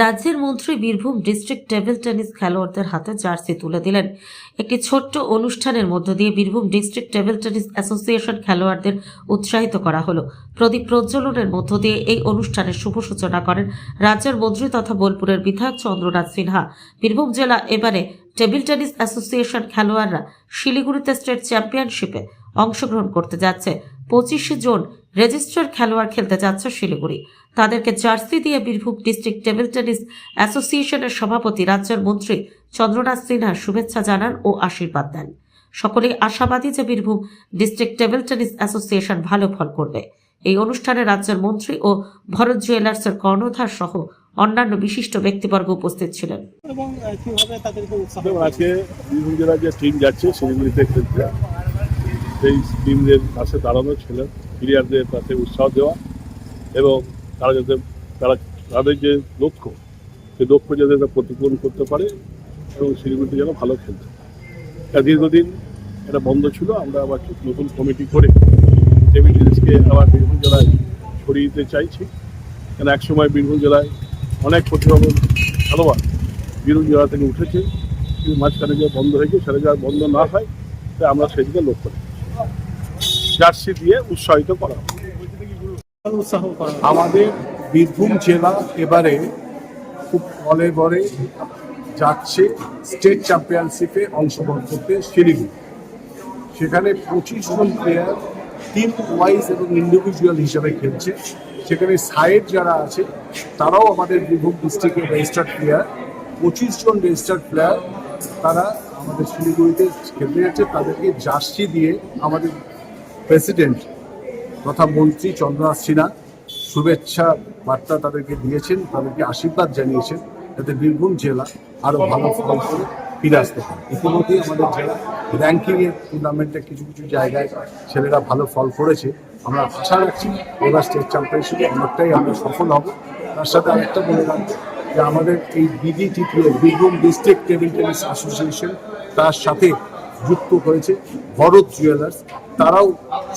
রাজ্যের মন্ত্রী Birbhum district table tennis খেলোয়াড়দের হাতে জার্সি তুলে দিলেন। একটি ছোট্ট অনুষ্ঠানের মধ্য দিয়ে Birbhum district table tennis association খেলোয়াড়দের উৎসাহিত করা হলো। প্রদীপ প্রজ্বলনের মধ্য দিয়ে এই অনুষ্ঠানের শুভ সূচনা করেন রাজ্যের মন্ত্রী তথা বোলপুরের বিধায়ক চন্দ্রনাথ সিনহা। বীরভূম জেলা এবারে টেবিল টেনিস অ্যাসোসিয়েশন খেলোয়াড়রা শিলিগুড়িতে স্টেট চ্যাম্পিয়নশিপে অংশগ্রহণ করতে যাচ্ছে। 25 জন রেজিস্টার খেলোয়াড় খেলতে যাচ্ছে শিলিগুড়ি। তাদেরকে জার্সি দিয়ে বীরভূম ডিস্ট্রিক্ট টেবিল টেনিস অ্যাসোসিয়েশনের সভাপতি রাজ্যের মন্ত্রী চন্দ্রনাথ সিনহা শুভেচ্ছা জানান ও আশীর্বাদ দেন। সকলেই আশাবাদী যে Birbhum district table tennis association ভালো ফল করবে। এই অনুষ্ঠানে রাজ্যের মন্ত্রী ও ভরত জুয়েলার্সের কর্ণধার সহ অন্যান্য বিশিষ্ট ব্যক্তিবর্গ উপস্থিত ছিলেন। এবং কিভাবে তাদেরকে উৎসাহ আজকে বীরভূম জেলার যে টিম যাচ্ছে শিলিগুড়িতে খেলতে, সেই টিমদের পাশে দাঁড়ানো ছিলেন, প্লেয়ারদের পাশে উৎসাহ দেওয়া এবং তারা যাতে তাদের যে লক্ষ্য, সেই লক্ষ্য যাতে তারা প্রতিপূরণ করতে পারে এবং শিলিগুড়িতে যেন ভালো খেলতে। দীর্ঘদিন এটা বন্ধ ছিল, আমরা আবার নতুন কমিটি করে টেবিল টেনিসকে আবার বীরভূম জেলায় ছড়িয়ে দিতে চাইছি। কেন একসময় বীরভূম জেলায় অনেক প্রতিভাবান খেলোয়াড় বীরভূম জেলা থেকে উঠেছে, কিন্তু মাঝখানে যে বন্ধ হয়েছে সেটা যাতে বন্ধ না হয়, তাই আমরা সেদিকে লক্ষ্য রাখি। জার্সি দিয়ে উৎসাহিত করা আমাদের বীরভূম জেলা এবারে খুব বলে বলে যাচ্ছে স্টেট চ্যাম্পিয়নশিপে অংশগ্রহণ করতে শিলিগুড়ি। সেখানে 25 জন প্লেয়ার টিম ওয়াইজ এবং ইন্ডিভিজুয়াল হিসাবে খেলছে। সেখানে সাইড যারা আছে তারাও আমাদের বীরভূম ডিস্ট্রিক্টের রেজিস্টার্ড প্লেয়ার। 25 জন রেজিস্টার্ড প্লেয়ার তারা আমাদের শিলিগুড়িতে খেলতে যাচ্ছে। তাদেরকে জার্সি দিয়ে আমাদের প্রেসিডেন্ট তথা মন্ত্রী চন্দ্রনাথ সিনহা শুভেচ্ছা বার্তা তাদেরকে দিয়েছেন, তাদেরকে আশীর্বাদ জানিয়েছেন যাতে বীরভূম জেলা আরও ভালো ফল করে ফিরে আসতে পারে। ইতিমধ্যেই আমাদের জেলা র্যাঙ্কিংয়ের টুর্নামেন্টে কিছু কিছু জায়গায় ছেলেরা ভালো ফল করেছে। আমরা আশা রাখছি এবার স্টেট চ্যাম্পিয়নশিপে অনেকটাই আমরা সফল হব। তার সাথে আরেকটা বলে রাখবো যে আমাদের এই BDTPA Birbhum district table tennis association, তার সাথে যুক্ত হয়েছে ভরত জুয়েলার্স। তারাও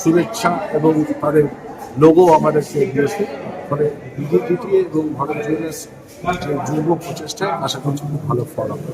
শুভেচ্ছা এবং তাদের লোগো আমাদেরকে দিয়েছে। ফলে বিডিটিপিএ এবং ভরত জুয়েলার্স যে যুব প্রচেষ্টায় আশা করছি খুব ভালো ফল হবে।